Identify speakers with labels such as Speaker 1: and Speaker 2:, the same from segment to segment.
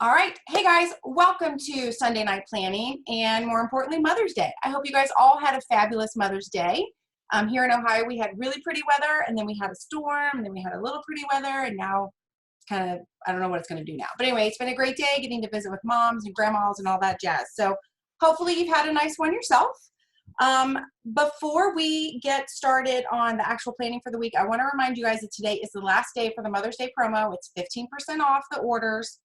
Speaker 1: All right. Hey guys, welcome to Sunday Night Planning and more importantly, Mother's Day. I hope you guys all had a fabulous Mother's Day. Here in Ohio, we had really pretty weather and then we had a storm and then we had a little pretty weather and now it's kind of, I don't know what it's going to do now. But anyway, it's been a great day getting to visit with moms and grandmas and all that jazz. So hopefully you've had a nice one yourself. Before we get started on the actual planning for the week, I want to remind you guys that today is the last day for the Mother's Day promo. It's 15% off the orders.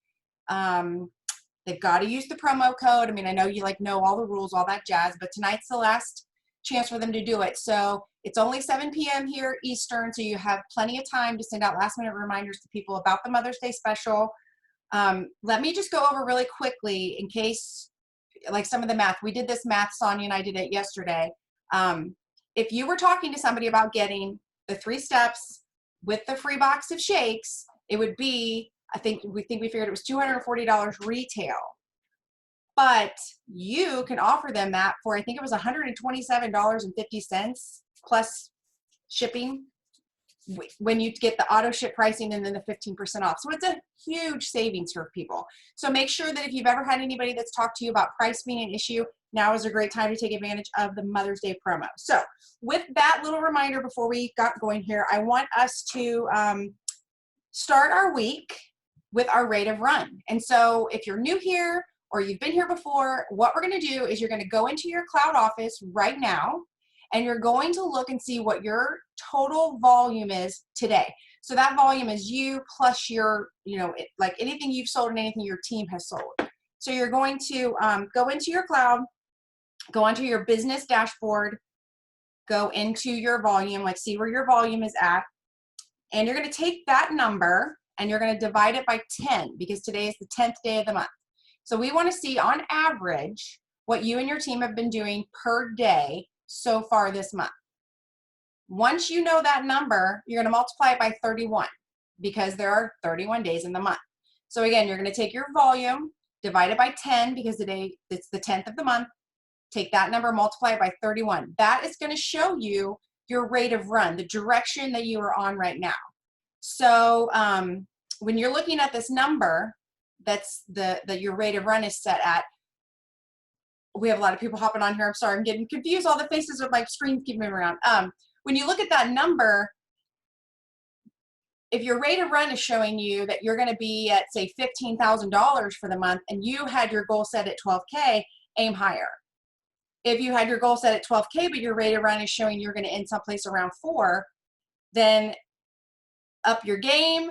Speaker 1: They've got to use the promo code. I mean, I know you know all the rules, all that jazz, but tonight's the last chance for them to do it. So it's only 7 p.m. here Eastern, so you have plenty of time to send out last minute reminders to people about the Mother's Day special. Let me just go over really quickly in case, like some of the math. We did this math, Sonia and I did it yesterday. If you were talking to somebody about getting the 3 steps with the free box of shakes, it would be, we figured it was $240 retail, but you can offer them that for, I think it was $127.50 plus shipping when you get the auto ship pricing and then the 15% off. So it's a huge savings for people. So make sure that if you've ever had anybody that's talked to you about price being an issue, now is a great time to take advantage of the Mother's Day promo. So with that little reminder before we got going here, I want us to start our week with our rate of run. And so if you're new here or you've been here before, what we're going to do is you're going to go into your cloud office right now and you're going to look and see what your total volume is today. So that volume is you plus your, like anything you've sold and anything your team has sold. So you're going to go into your cloud, go onto your business dashboard, go into your volume, like see where your volume is at. And you're going to take that number and you're going to divide it by 10 because today is the 10th day of the month. So we want to see on average what you and your team have been doing per day so far this month. Once you know that number, you're going to multiply it by 31 because there are 31 days in the month. So again, you're going to take your volume, divide it by 10 because today it's the 10th of the month. Take that number, multiply it by 31. That is going to show you your rate of run, the direction that you are on right now. So when you're looking at this number, that's that your rate of run is set at. We have a lot of people hopping on here. I'm sorry, I'm getting confused. All the faces are like screens keep moving around. When you look at that number, if your rate of run is showing you that you're going to be at, say, $15,000 for the month and you had your goal set at 12K, aim higher. If you had your goal set at 12K, but your rate of run is showing you're going to end someplace around 4, then up your game,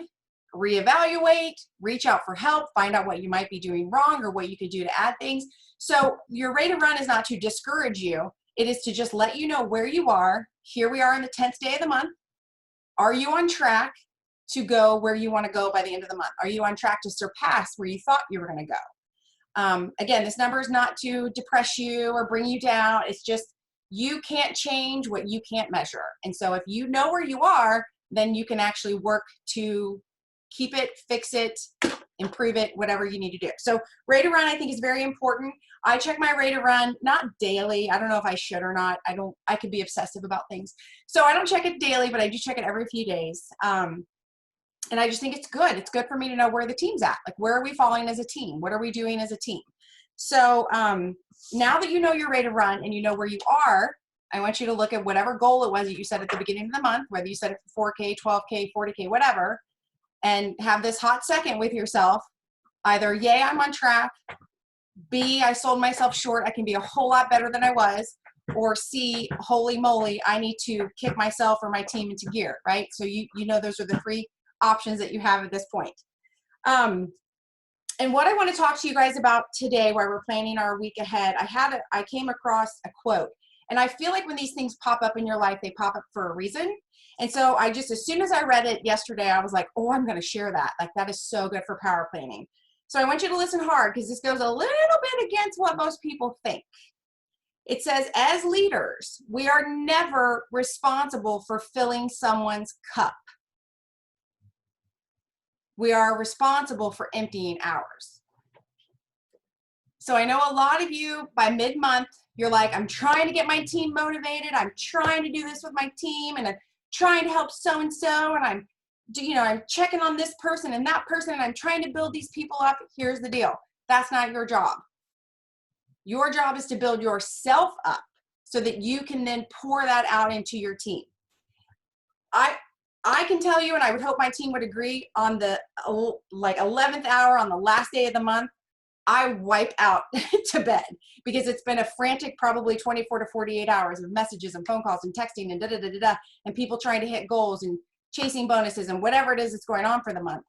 Speaker 1: reevaluate, reach out for help, find out what you might be doing wrong or what you could do to add things. So your rate of run is not to discourage you. It is to just let you know where you are. Here we are on the 10th day of the month. Are you on track to go where you want to go by the end of the month? Are you on track to surpass where you thought you were going to go? Again, this number is not to depress you or bring you down. It's just you can't change what you can't measure. And so if you know where you are, then you can actually work to keep it, fix it, improve it, whatever you need to do. So rate of run, I think, is very important. I check my rate of run, not daily. I don't know if I should or not. I could be obsessive about things. So I don't check it daily, but I do check it every few days. And I just think it's good. It's good for me to know where the team's at. Like, where are we falling as a team? What are we doing as a team? So now that you know your rate of run and you know where you are, I want you to look at whatever goal it was that you set at the beginning of the month, whether you set it for 4K, 12K, 40K, whatever, and have this hot second with yourself. Either, yay, I'm on track. B, I sold myself short. I can be a whole lot better than I was. Or C, holy moly, I need to kick myself or my team into gear, right? So you know those are the 3 options that you have at this point. And what I want to talk to you guys about today while we're planning our week ahead, I came across a quote. And I feel like when these things pop up in your life, they pop up for a reason. And so as soon as I read it yesterday, I was like, oh, I'm going to share that. Like, that is so good for power planning. So I want you to listen hard because this goes a little bit against what most people think. It says, as leaders, we are never responsible for filling someone's cup. We are responsible for emptying ours. So I know a lot of you by mid-month, you're like, I'm trying to get my team motivated. I'm trying to do this with my team and I'm trying to help so-and-so and I'm I'm checking on this person and that person, and I'm trying to build these people up. Here's the deal. That's not your job. Your job is to build yourself up so that you can then pour that out into your team. I can tell you, and I would hope my team would agree, on the 11th hour on the last day of the month, I wipe out to bed, because it's been a frantic probably 24 to 48 hours of messages and phone calls and texting and and people trying to hit goals and chasing bonuses and whatever it is that's going on for the month.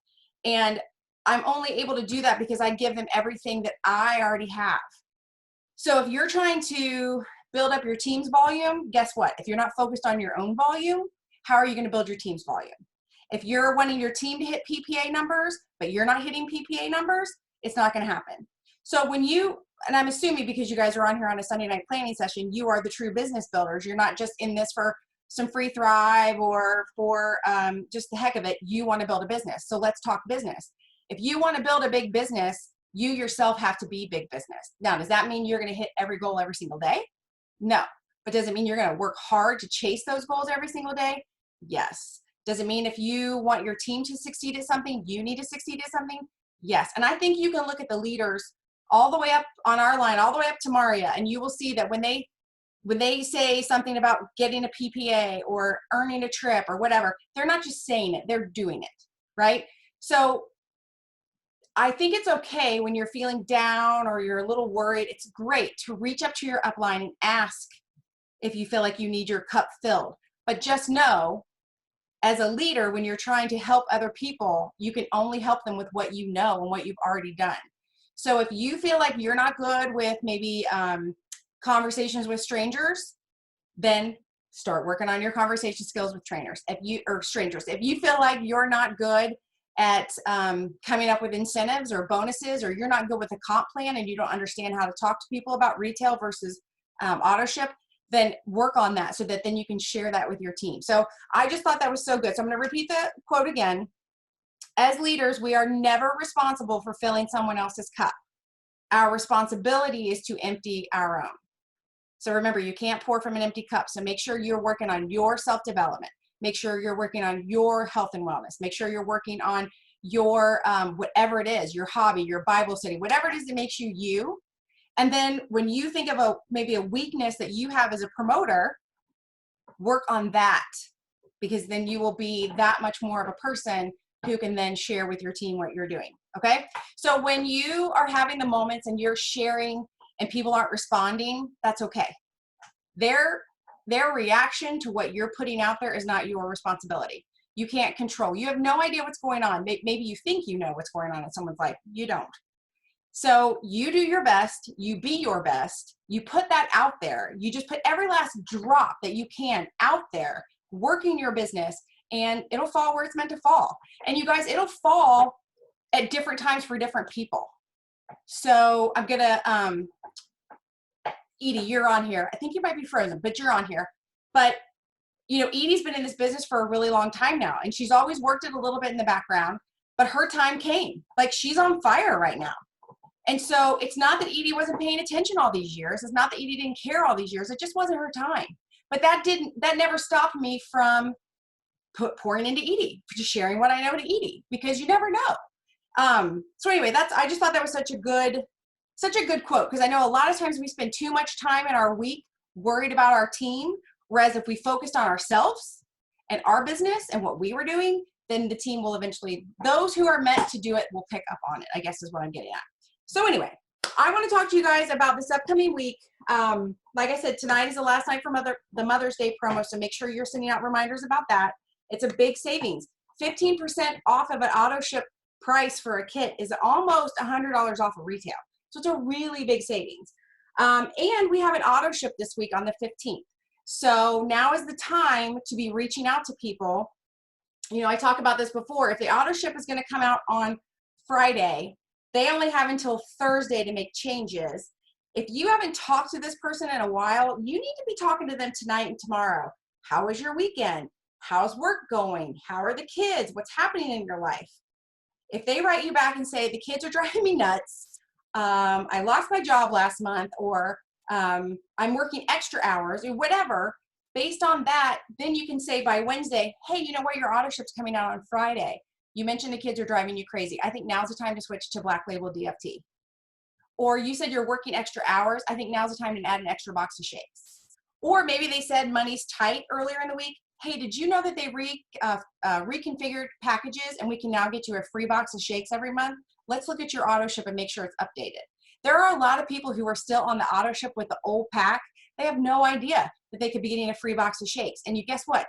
Speaker 1: And I'm only able to do that because I give them everything that I already have. So if you're trying to build up your team's volume, guess what? If you're not focused on your own volume, how are you going to build your team's volume? If you're wanting your team to hit PPA numbers, but you're not hitting PPA numbers, it's not going to happen. So when you, and I'm assuming because you guys are on here on a Sunday night planning session, you are the true business builders. You're not just in this for some free Thrive or for just the heck of it. You want to build a business. So let's talk business. If you want to build a big business, you yourself have to be big business. Now, does that mean you're going to hit every goal every single day? No. But does it mean you're going to work hard to chase those goals every single day? Yes. Does it mean if you want your team to succeed at something, you need to succeed at something? Yes. And I think you can look at the leaders all the way up on our line, all the way up to Maria, and you will see that when they say something about getting a PPA or earning a trip or whatever, they're not just saying it, they're doing it, right? So I think it's okay when you're feeling down or you're a little worried. It's great to reach up to your upline and ask if you feel like you need your cup filled. But just know, as a leader, when you're trying to help other people, you can only help them with what you know and what you've already done. So if you feel like you're not good with maybe conversations with strangers, then start working on your conversation skills with strangers. If you feel like you're not good at coming up with incentives or bonuses, or you're not good with a comp plan and you don't understand how to talk to people about retail versus auto ship, then work on that so that then you can share that with your team. So I just thought that was so good. So I'm going to repeat the quote again. As leaders, we are never responsible for filling someone else's cup. Our responsibility is to empty our own. So remember, you can't pour from an empty cup. So make sure you're working on your self-development. Make sure you're working on your health and wellness. Make sure you're working on your whatever it is, your hobby, your Bible study, whatever it is that makes you you. And then when you think of maybe a weakness that you have as a promoter, work on that, because then you will be that much more of a person who can then share with your team what you're doing. Okay. So when you are having the moments and you're sharing and people aren't responding, that's okay. Their reaction to what you're putting out there is not your responsibility. You can't control. You have no idea what's going on. Maybe you think you know what's going on in someone's life. You don't. So you do your best, you be your best, you put that out there. You just put every last drop that you can out there, working your business, and it'll fall where it's meant to fall. And you guys, it'll fall at different times for different people. So I'm gonna, Edie, you're on here. I think you might be frozen, but you're on here. But Edie's been in this business for a really long time now, and she's always worked it a little bit in the background, but her time came. Like, she's on fire right now. And so it's not that Edie wasn't paying attention all these years. It's not that Edie didn't care all these years. It just wasn't her time. But that never stopped me from pouring into Edie, just sharing what I know to Edie, because you never know. So anyway, I just thought that was such a good quote, because I know a lot of times we spend too much time in our week worried about our team, whereas if we focused on ourselves and our business and what we were doing, then the team will eventually, those who are meant to do it will pick up on it, I guess is what I'm getting at. So anyway, I want to talk to you guys about this upcoming week. Like I said, tonight is the last night for the Mother's Day promo, so make sure you're sending out reminders about that. It's a big savings. 15% off of an auto ship price for a kit is almost $100 off of retail. So it's a really big savings. And we have an auto ship this week on the 15th. So now is the time to be reaching out to people. I talked about this before. If the auto ship is going to come out on Friday, they only have until Thursday to make changes. If you haven't talked to this person in a while, you need to be talking to them tonight and tomorrow. How was your weekend? How's work going? How are the kids? What's happening in your life? If they write you back and say, the kids are driving me nuts, I lost my job last month, or I'm working extra hours, or whatever, based on that, then you can say by Wednesday, hey, you know what, your auto ship's coming out on Friday. You mentioned the kids are driving you crazy. I think now's the time to switch to Black Label DFT. Or you said you're working extra hours. I think now's the time to add an extra box of shakes. Or maybe they said money's tight earlier in the week. Hey, did you know that they reconfigured packages and we can now get you a free box of shakes every month? Let's look at your auto ship and make sure it's updated. There are a lot of people who are still on the auto ship with the old pack. They have no idea that they could be getting a free box of shakes. And you guess what?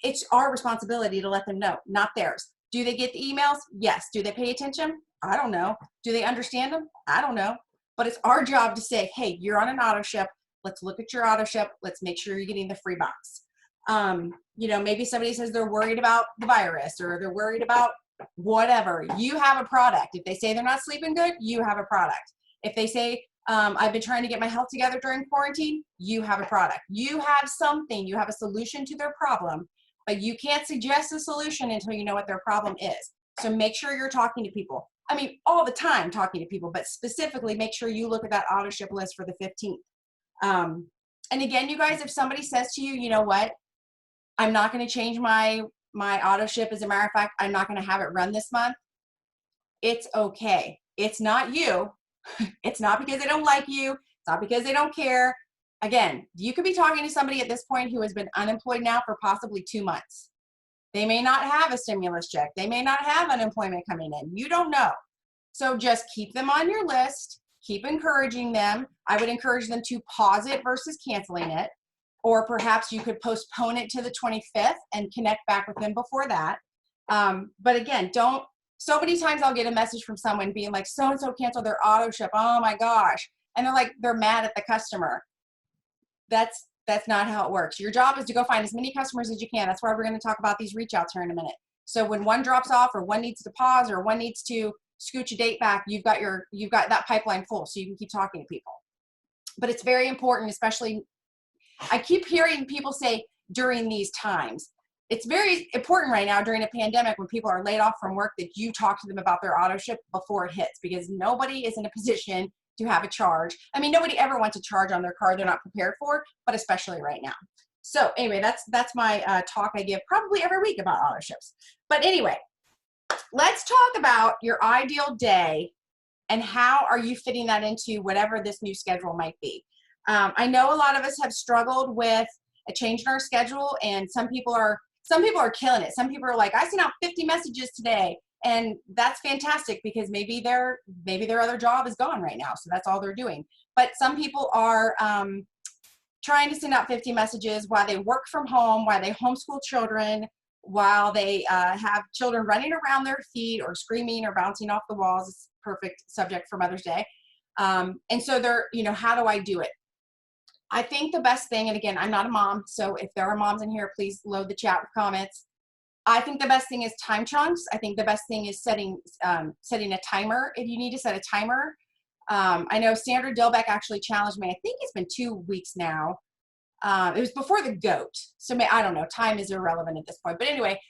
Speaker 1: It's our responsibility to let them know, not theirs. Do they get the emails? Yes. Do they pay attention? I don't know. Do they understand them? I don't know. But it's our job to say, hey, you're on an auto ship. Let's look at your auto ship. Let's make sure you're getting the free box. You know, maybe somebody says they're worried about the virus or they're worried about whatever. You have a product. If they say they're not sleeping good, you have a product. If they say, I've been trying to get my health together during quarantine, you have a product. You have something. You have a solution to their problem, but you can't suggest a solution until you know what their problem is. So make sure you're talking to people. I mean, all the time talking to people, but specifically make sure you look at that auto ship list for the 15th. And again, you guys, if somebody says to you, you know what, I'm not going to change my auto ship. As a matter of fact, I'm not going to have it run this month. It's okay. It's not you. It's not because they don't like you. It's not because they don't care. Again, you could be talking to somebody at this point who has been unemployed now for possibly 2 months. They may not have a stimulus check. They may not have unemployment coming in. You don't know. So just keep them on your list. Keep encouraging them. I would encourage them to pause it versus canceling it. Or perhaps you could postpone it to the 25th and connect back with them before that. But again, so many times I'll get a message from someone being like, so-and-so canceled their auto ship. Oh my gosh. And they're mad at the customer. That's not how it works. Your job is to go find as many customers as you can. That's why we're going to talk about these reach outs here in a minute. So when one drops off or one needs to pause or one needs to scooch a date back, you've got that pipeline full so you can keep talking to people. But it's very important, especially I keep hearing people say during these times, it's very important right now during a pandemic when people are laid off from work that you talk to them about their auto ship before it hits, because nobody is in a position to have a charge. I mean, nobody ever wants a charge on their car they're not prepared for, but especially right now. So anyway, that's my talk I give probably every week about auto ships. But anyway, let's talk about your ideal day and how are you fitting that into whatever this new schedule might be. I know a lot of us have struggled with a change in our schedule, and some people are killing it. Some people are like, I sent out 50 messages today, and that's fantastic because maybe their other job is gone right now, so that's all they're doing. But some people are trying to send out 50 messages while they work from home, while they homeschool children, while they have children running around their feet or screaming or bouncing off the walls. It's a perfect subject for Mother's Day. And so they're, how do I do it? I think the best thing, and again, I'm not a mom, so if there are moms in here, please load the chat with comments. I think the best thing is time chunks. I think the best thing is setting a timer if you need to set a timer. I know Sandra Dilbeck actually challenged me. I think it's been 2 weeks now. It was before the GOAT. So I don't know. Time is irrelevant at this point. But anyway,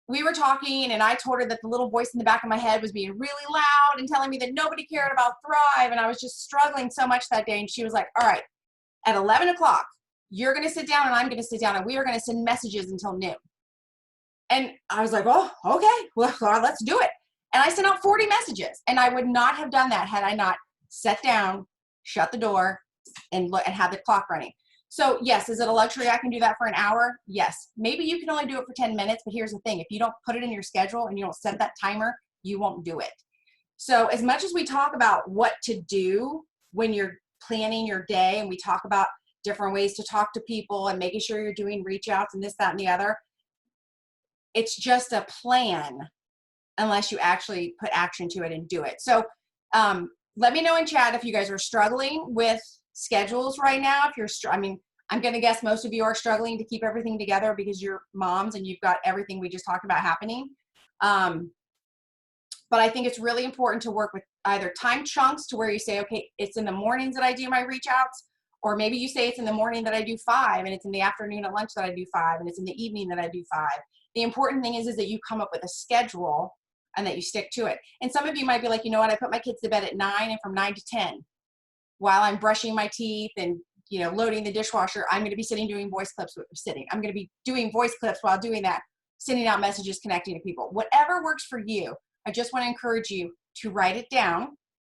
Speaker 1: we were talking and I told her that the little voice in the back of my head was being really loud and telling me that nobody cared about Thrive. And I was just struggling so much that day. And she was like, all right, at 11 o'clock, you're going to sit down and I'm going to sit down and we are going to send messages until noon. And I was like, oh, okay, well, let's do it. And I sent out 40 messages, and I would not have done that had I not sat down, shut the door, and had the clock running. So yes, is it a luxury I can do that for an hour? Yes. Maybe you can only do it for 10 minutes, but here's the thing. If you don't put it in your schedule and you don't set that timer, you won't do it. So as much as we talk about what to do when you're planning your day, and we talk about different ways to talk to people and making sure you're doing reach outs and this, that, and the other, it's just a plan unless you actually put action to it and do it. So let me know in chat if you guys are struggling with schedules right now. If you're, I'm going to guess most of you are struggling to keep everything together because you're moms and you've got everything we just talked about happening. But I think it's really important to work with either time chunks to where you say, okay, it's in the mornings that I do my reach outs, or maybe you say it's in the morning that I do 5, and it's in the afternoon at lunch that I do 5, and it's in the evening that I do 5. The important thing is that you come up with a schedule and that you stick to it. And some of you might be like, you know what, I put my kids to bed at 9 and from 9 to 10 while I'm brushing my teeth and, loading the dishwasher, I'm going to be sitting doing voice clips I'm going to be doing voice clips while doing that, sending out messages, connecting to people. Whatever works for you, I just want to encourage you to write it down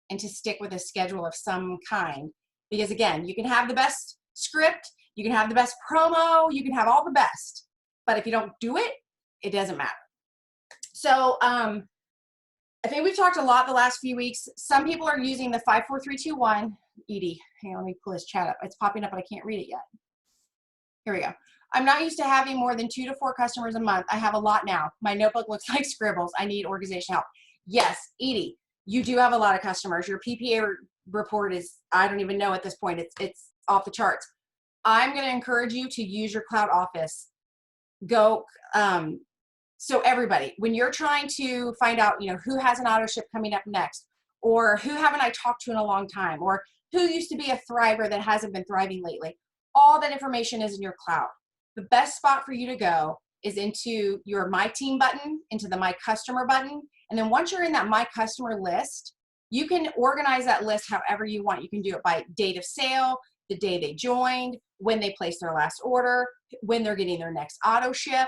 Speaker 1: and to stick with a schedule of some kind. Because again, you can have the best script, you can have the best promo, you can have all the best, but if you don't do it, it doesn't matter. So I think we've talked a lot the last few weeks. Some people are using the 5, 4, 3, 2, 1. Edie, hang on, let me pull this chat up. It's popping up, but I can't read it yet. Here we go. I'm not used to having more than 2 to 4 customers a month. I have a lot now. My notebook looks like scribbles. I need organization help. Yes, Edie, you do have a lot of customers. Your PPA report is, I don't even know at this point. It's off the charts. I'm going to encourage you to use your Cloud Office. Go, so everybody, when you're trying to find out, who has an auto ship coming up next, or who haven't I talked to in a long time, or who used to be a thriver that hasn't been thriving lately, all that information is in your cloud. The best spot for you to go is into your My Team button, into the My Customer button. And then once you're in that My Customer list, you can organize that list however you want. You can do it by date of sale, the day they joined, when they placed their last order, when they're getting their next auto ship.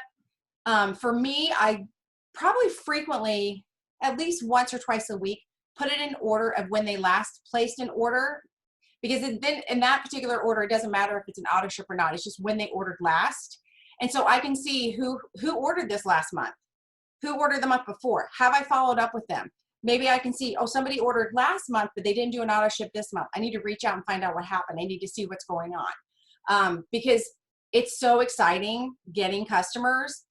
Speaker 1: For me, I probably frequently, at least once or twice a week, put it in order of when they last placed an order, because then in that particular order, it doesn't matter if it's an auto ship or not. It's just when they ordered last. And so I can see who ordered this last month, who ordered the month before. Have I followed up with them? Maybe I can see, oh, somebody ordered last month, but they didn't do an auto ship this month. I need to reach out and find out what happened. I need to see what's going on, because it's so exciting getting customers.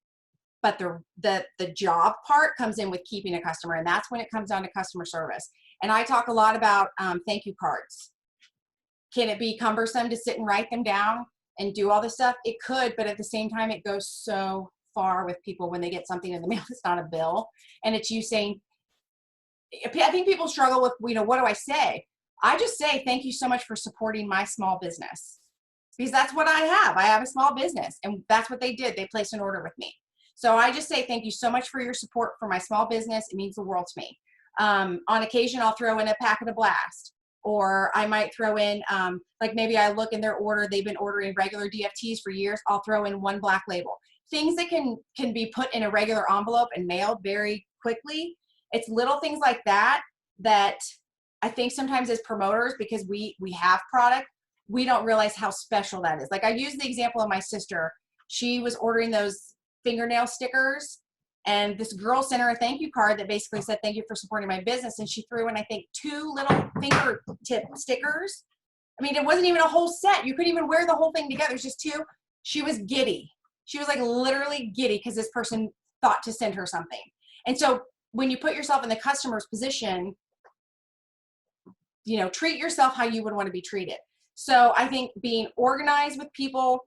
Speaker 1: But the job part comes in with keeping a customer, and that's when it comes down to customer service. And I talk a lot about thank you cards. Can it be cumbersome to sit and write them down and do all this stuff? It could, but at the same time, it goes so far with people when they get something in the mail that's not a bill, and it's you saying, I think people struggle with, what do I say? I just say, thank you so much for supporting my small business, because that's what I have. I have a small business, and that's what they did. They placed an order with me. So I just say, thank you so much for your support for my small business. It means the world to me. On occasion, I'll throw in a packet of Blast, or I might throw in, like maybe I look in their order, they've been ordering regular DFTs for years. I'll throw in one Black Label. Things that can be put in a regular envelope and mailed very quickly. It's little things like that I think sometimes as promoters, because we have product, we don't realize how special that is. Like I use the example of my sister. She was ordering those fingernail stickers, and this girl sent her a thank you card that basically said, thank you for supporting my business. And she threw in, I think, 2 little fingertip stickers. I mean, it wasn't even a whole set. You couldn't even wear the whole thing together. It's just 2. She was giddy. She was like literally giddy because this person thought to send her something. And so when you put yourself in the customer's position, treat yourself how you would want to be treated. So I think being organized with people,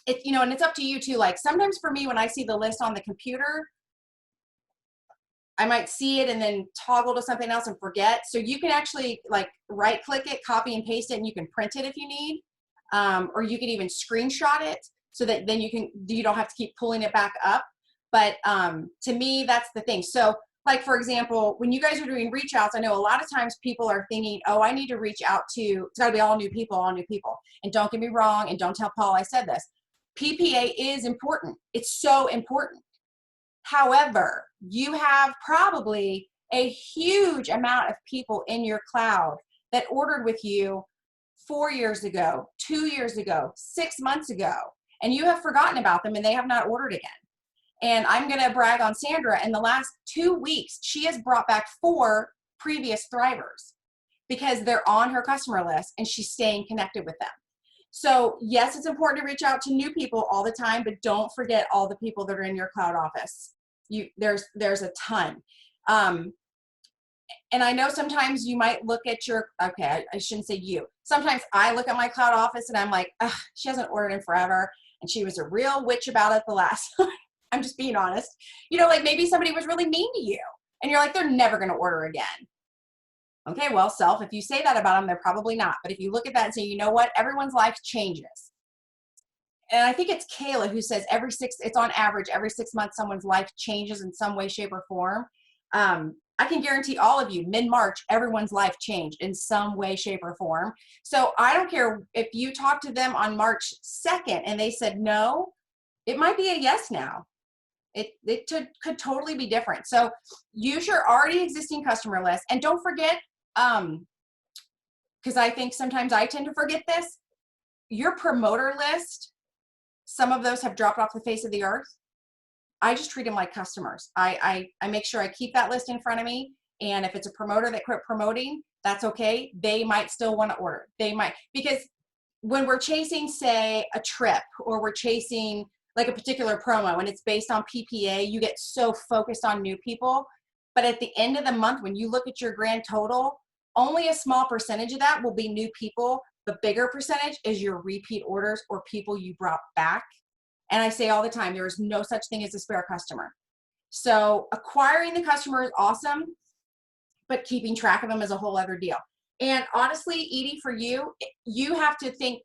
Speaker 1: and it's up to you too. Like sometimes for me, when I see the list on the computer, I might see it and then toggle to something else and forget. So you can actually like right click it, copy and paste it, and you can print it if you need, or you can even screenshot it so that then you don't have to keep pulling it back up. But to me, that's the thing. So like, for example, when you guys are doing reach outs, I know a lot of times people are thinking, oh, I need to reach out to, it's gotta be all new people. And don't get me wrong, and don't tell Paul I said this. PPA is important. It's so important. However, you have probably a huge amount of people in your cloud that ordered with you 4 years ago, 2 years ago, 6 months ago, and you have forgotten about them and they have not ordered again. And I'm going to brag on Sandra. In the last 2 weeks, she has brought back 4 previous thrivers because they're on her customer list and she's staying connected with them. So yes, it's important to reach out to new people all the time, but don't forget all the people that are in your cloud office. There's a ton. And I know sometimes you might look at your, okay, I shouldn't say you. Sometimes I look at my cloud office and I'm like, she hasn't ordered in forever. And she was a real witch about it the last time. I'm just being honest. Like maybe somebody was really mean to you and you're like, they're never going to order again. Okay, well, self, if you say that about them, they're probably not. But if you look at that and say, you know what, everyone's life changes. And I think it's Kayla who says it's on average, every 6 months, someone's life changes in some way, shape, or form. I can guarantee all of you, mid-March, everyone's life changed in some way, shape, or form. So I don't care if you talk to them on March 2nd and they said no, it might be a yes now. It could totally be different. So use your already existing customer list. And don't forget, because I think sometimes I tend to forget this, your promoter list, some of those have dropped off the face of the earth. I just treat them like customers. I make sure I keep that list in front of me. And if it's a promoter that quit promoting, that's okay. They might still want to order. They might, because when we're chasing, say, a trip, or we're chasing like a particular promo and it's based on PPA, you get so focused on new people. But at the end of the month, when you look at your grand total, only a small percentage of that will be new people. The bigger percentage is your repeat orders or people you brought back. And I say all the time, there is no such thing as a spare customer. So acquiring the customer is awesome, but keeping track of them is a whole other deal. And honestly, Edie, for you, you have to think,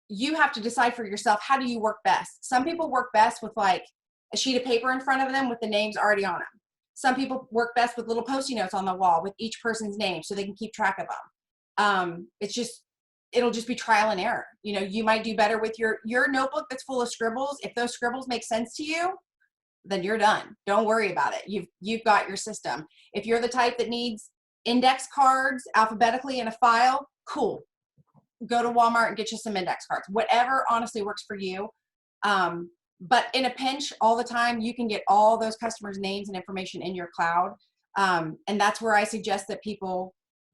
Speaker 1: you have to decide for yourself, how do you work best? Some people work best with like a sheet of paper in front of them with the names already on them. Some people work best with little Post-it notes on the wall with each person's name so they can keep track of them. It'll just be trial and error. You know, you might do better with your notebook that's full of scribbles. If those scribbles make sense to you, then you're done. Don't worry about it. You've got your system. If you're the type that needs index cards alphabetically in a file, cool. Go to Walmart and get you some index cards. Whatever honestly works for you. But in a pinch, all the time, you can get all those customers' names and information in your cloud. And that's where I suggest that people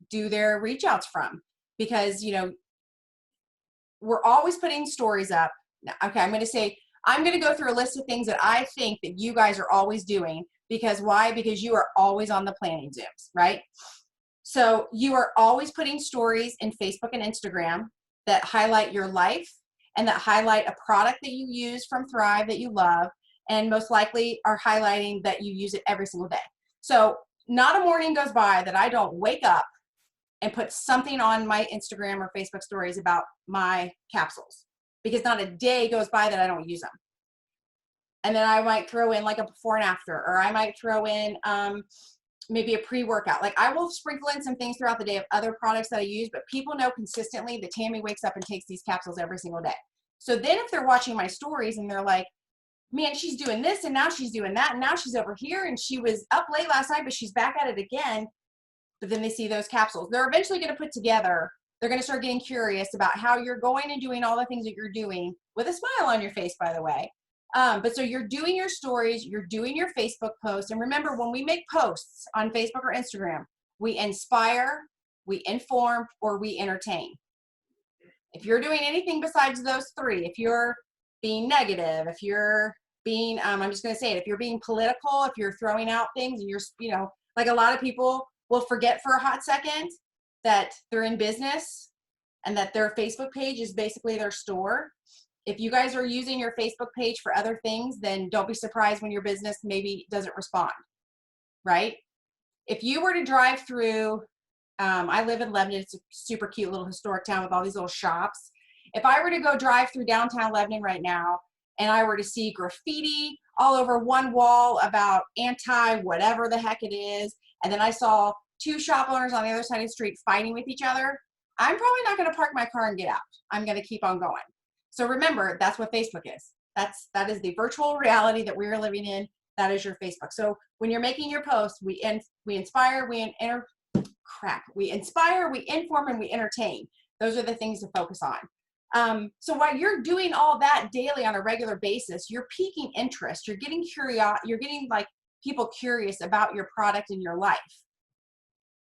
Speaker 1: do their reach outs from, because, you know, we're always putting stories up. Now, okay, I'm going to go through a list of things that I think that you guys are always doing. Because why? Because you are always on the planning Zooms, right? So you are always putting stories in Facebook and Instagram that highlight your life and that highlight a product that you use from Thrive that you love, and most likely are highlighting that you use it every single day. So not a morning goes by that I don't wake up and put something on my Instagram or Facebook stories about my capsules, because not a day goes by that I don't use them. And then I might throw in like a before and after, or I might throw in maybe a pre-workout. Like I will sprinkle in some things throughout the day of other products that I use, but people know consistently that Tammy wakes up and takes these capsules every single day. So then if they're watching my stories and they're like, man, she's doing this and now she's doing that and now she's over here and she was up late last night, but she's back at it again. But then they see those capsules. They're eventually going to put together, they're going to start getting curious about how you're going and doing all the things that you're doing with a smile on your face, by the way. But so you're doing your stories, you're doing your Facebook posts. And remember, when we make posts on Facebook or Instagram, we inspire, we inform, or we entertain. If you're doing anything besides those three, if you're being negative, if you're being, I'm just going to say it, if you're being political, if you're throwing out things and you're, you know, like a lot of people will forget for a hot second that they're in business and that their Facebook page is basically their store. If you guys are using your Facebook page for other things, then don't be surprised when your business maybe doesn't respond, right? If you were to drive through, I live in Lebanon, it's a super cute little historic town with all these little shops. If I were to go drive through downtown Lebanon right now and I were to see graffiti all over one wall about anti whatever the heck it is, and then I saw two shop owners on the other side of the street fighting with each other, I'm probably not going to park my car and get out. I'm going to keep on going. So remember, that's what Facebook is. That is the virtual reality that we're living in. That is your Facebook. So when you're making your posts, we inspire, we inspire, we inform, and we entertain. Those are the things to focus on. So while you're doing all that daily on a regular basis, you're piquing interest. You're getting you're getting like people curious about your product and your life.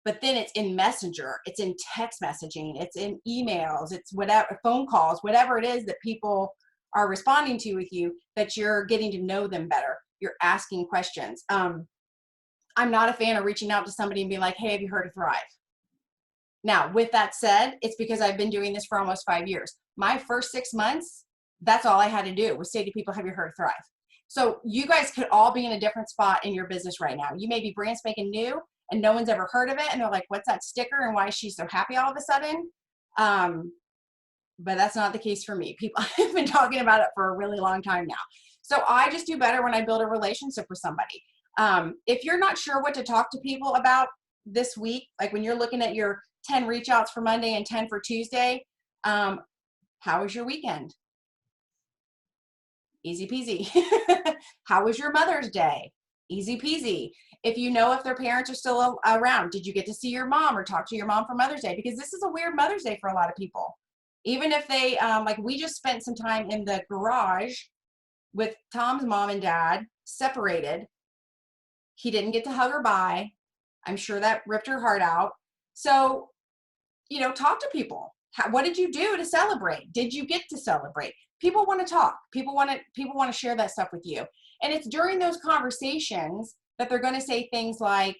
Speaker 1: But then it's in Messenger, it's in text messaging, it's in emails, it's whatever, phone calls, whatever it is that people are responding to with you, that you're getting to know them better. You're asking questions. I'm not a fan of reaching out to somebody and being like, hey, have you heard of Thrive? Now, with that said, it's because I've been doing this for almost 5 years. My first 6 months, that's all I had to do was say to people, have you heard of Thrive? So you guys could all be in a different spot in your business right now. You may be brand spanking new and no one's ever heard of it. And they're like, what's that sticker? And why is she so happy all of a sudden? But that's not the case for me. People have been talking about it for a really long time now. So I just do better when I build a relationship with somebody. If you're not sure what to talk to people about this week, like when you're looking at your 10 reach outs for Monday and 10 for Tuesday, how was your weekend? Easy peasy. How was your Mother's Day? Easy peasy. If you know if their parents are still around, did you get to see your mom or talk to your mom for Mother's Day? Because this is a weird Mother's Day for a lot of people. Even if they, like we just spent some time in the garage with Tom's mom and dad, separated. He didn't get to hug her bye. I'm sure that ripped her heart out. So, you know, talk to people. What did you do to celebrate? Did you get to celebrate? People want to talk. People want to share that stuff with you. And it's during those conversations that they're going to say things like,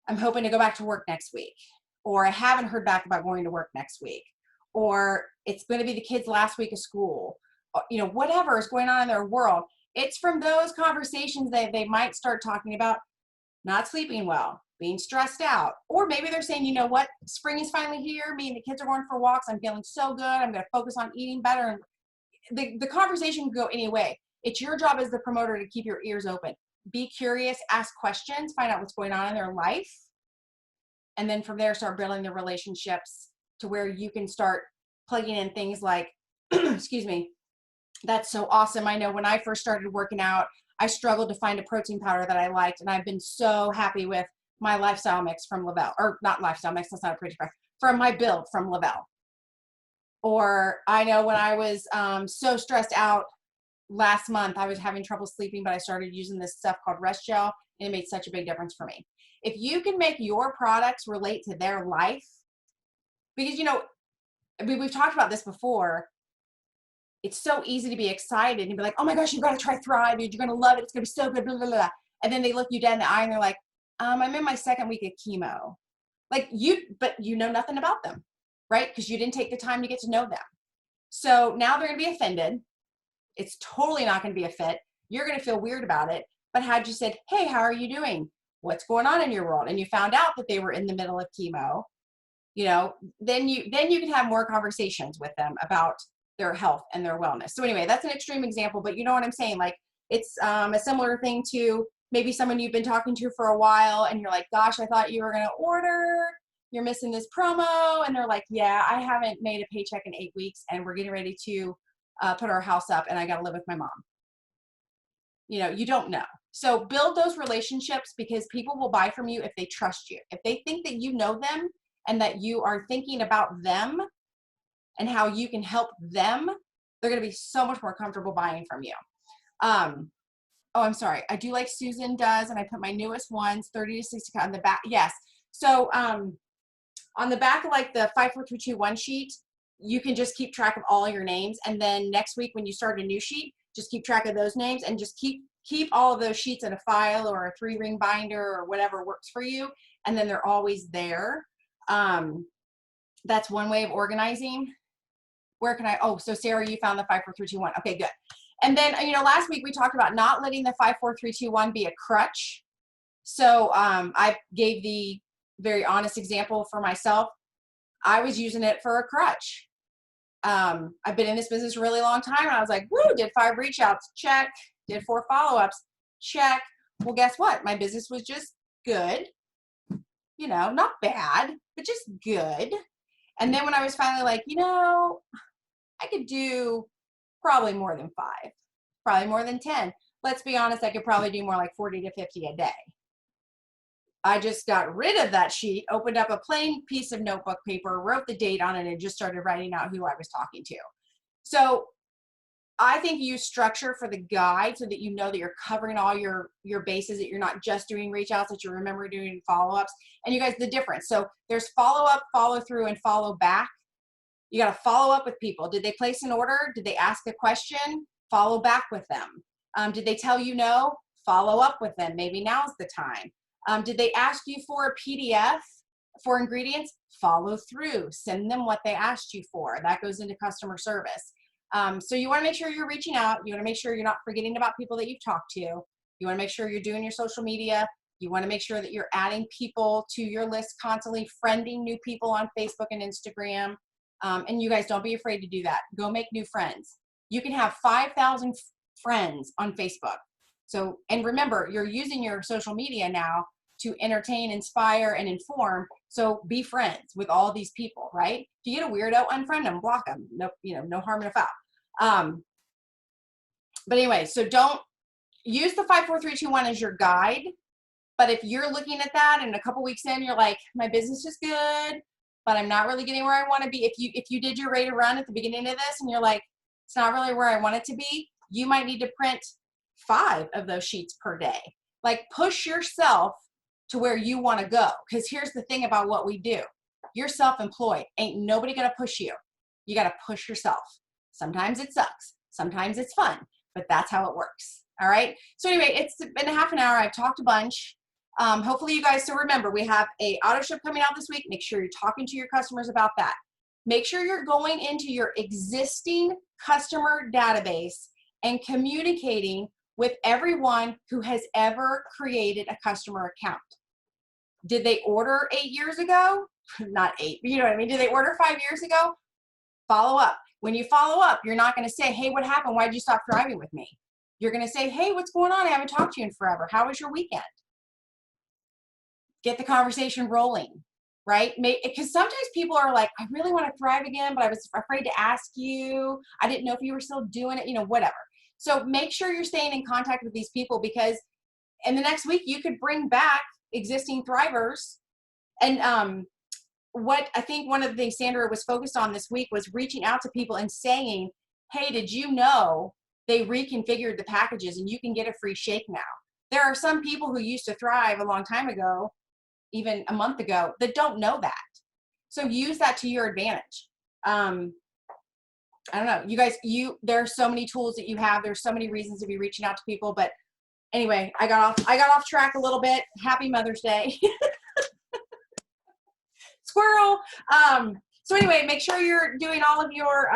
Speaker 1: I'm hoping to go back to work next week, or I haven't heard back about going to work next week, or it's going to be the kids' last week of school, you know, whatever is going on in their world. It's from those conversations that they might start talking about not sleeping well, being stressed out, or maybe they're saying, you know what, spring is finally here. Me and the kids are going for walks. I'm feeling so good. I'm going to focus on eating better. And the conversation can go any way. It's your job as the promoter to keep your ears open. Be curious, ask questions, find out what's going on in their life. And then from there, start building the relationships to where you can start plugging in things like, excuse me, that's so awesome. I know when I first started working out, I struggled to find a protein powder that I liked. And I've been so happy with my Lifestyle Mix from Le-Vel, or not Lifestyle Mix, that's not a protein powder, from my Build from Le-Vel. Or I know when I was so stressed out last month, I was having trouble sleeping, but I started using this stuff called Rest Gel, and it made such a big difference for me. If you can make your products relate to their life, because, you know, we've talked about this before, it's so easy to be excited and be like, oh my gosh, you've got to try Thrive. You're going to love it. It's going to be so good, blah, blah, blah. And then they look you dead in the eye and they're like, I'm in my second week of chemo. Like but you know nothing about them, right? Because you didn't take the time to get to know them. So now they're going to be offended. It's totally not going to be a fit. You're going to feel weird about it. But had you said, hey, how are you doing? What's going on in your world? And you found out that they were in the middle of chemo, you know, then you can have more conversations with them about their health and their wellness. So anyway, that's an extreme example, but you know what I'm saying? Like it's a similar thing to maybe someone you've been talking to for a while and you're like, gosh, I thought you were going to order, you're missing this promo. And they're like, yeah, I haven't made a paycheck in 8 weeks and we're getting ready to put our house up and I got to live with my mom. You know, you don't know. So build those relationships because people will buy from you if they trust you. If they think that you know them and that you are thinking about them and how you can help them, they're going to be so much more comfortable buying from you. Oh, I'm sorry. I do like Susan does, and I put my newest ones, 30 to 60 on the back. Yes. So on the back of like the 5, 4, 3, 2, 1 sheet, you can just keep track of all your names. And then next week when you start a new sheet, just keep track of those names and just keep all of those sheets in a file or a 3-ring binder or whatever works for you. And then they're always there. That's one way of organizing. Where can I, oh, so Sarah, you found the 5, 4, 3, 2, 1. Okay, good. And then, you know, last week we talked about not letting the 5, 4, 3, 2, 1 be a crutch. So I gave the very honest example for myself. I was using it for a crutch. I've been in this business a really long time. And I was like, woo, did 5 reach outs, check. Did 4 follow-ups, check. Well, guess what? My business was just good. You know, not bad, but just good. And then when I was finally like, you know, I could do probably more than 5, probably more than 10. Let's be honest, I could probably do more like 40 to 50 a day. I just got rid of that sheet, opened up a plain piece of notebook paper, wrote the date on it, and just started writing out who I was talking to. So I think use structure for the guide so that you know that you're covering all your bases, that you're not just doing reach outs, that you remember doing follow-ups. And you guys, the difference. So there's follow-up, follow-through, and follow back. You got to follow up with people. Did they place an order? Did they ask a question? Follow back with them. Did they tell you no? Follow up with them. Maybe now's the time. Did they ask you for a PDF for ingredients? Follow through. Send them what they asked you for. That goes into customer service. So you want to make sure you're reaching out. You want to make sure you're not forgetting about people that you've talked to. You want to make sure you're doing your social media. You want to make sure that you're adding people to your list constantly, friending new people on Facebook and Instagram. And you guys don't be afraid to do that. Go make new friends. You can have 5,000 friends on Facebook. So, and remember, you're using your social media now to entertain, inspire, and inform. So be friends with all these people, right? If you get a weirdo, unfriend them, block them. No, no harm in a foul. But anyway, so don't use the 5, 4, 3, 2, 1 as your guide. But if you're looking at that and a couple weeks in, you're like, my business is good, but I'm not really getting where I want to be. If you did your rate of run at the beginning of this and you're like, it's not really where I want it to be, you might need to print 5 of those sheets per day. Like, push yourself to where you want to go. Because here's the thing about what we do. You're self-employed. Ain't nobody going to push you. You got to push yourself. Sometimes it sucks. Sometimes it's fun, but that's how it works. All right. So anyway, it's been a half an hour. I've talked a bunch. Hopefully you guys, so remember, we have a auto ship coming out this week. Make sure you're talking to your customers about that. Make sure you're going into your existing customer database and communicating with everyone who has ever created a customer account. Did they order 8 years ago? Not 8, you know what I mean? Did they order 5 years ago? Follow up. When you follow up, you're not going to say, hey, what happened? Why did you stop driving with me? You're going to say, hey, what's going on? I haven't talked to you in forever. How was your weekend? Get the conversation rolling, right? Because sometimes people are like, I really want to thrive again, but I was afraid to ask you. I didn't know if you were still doing it, whatever. So make sure you're staying in contact with these people, because in the next week, you could bring back existing thrivers. And what I think one of the things Sandra was focused on this week was reaching out to people and saying, hey, did you know they reconfigured the packages and you can get a free shake now? There are some people who used to thrive a long time ago, even a month ago, that don't know that. So use that to your advantage. I don't know, you guys, there are so many tools that you have. There's so many reasons to be reaching out to people. But anyway, I got off track a little bit. Happy Mother's Day. Squirrel. So anyway, make sure you're doing all of your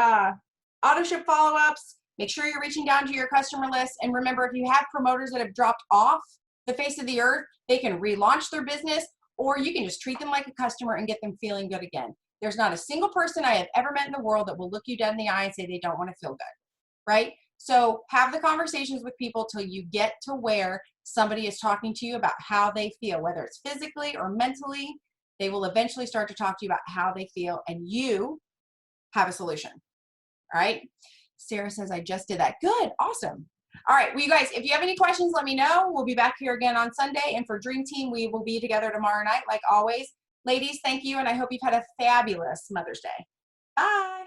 Speaker 1: auto ship follow-ups. Make sure you're reaching down to your customer list. And remember, if you have promoters that have dropped off the face of the earth, they can relaunch their business, or you can just treat them like a customer and get them feeling good again. There's not a single person I have ever met in the world that will look you dead in the eye and say they don't want to feel good, right? So have the conversations with people till you get to where somebody is talking to you about how they feel, whether it's physically or mentally. They will eventually start to talk to you about how they feel, and you have a solution. All right. Sarah says, I just did that. Good. Awesome. All right. Well, you guys, if you have any questions, let me know. We'll be back here again on Sunday. And for Dream Team, we will be together tomorrow night, like always. Ladies, thank you. And I hope you've had a fabulous Mother's Day. Bye.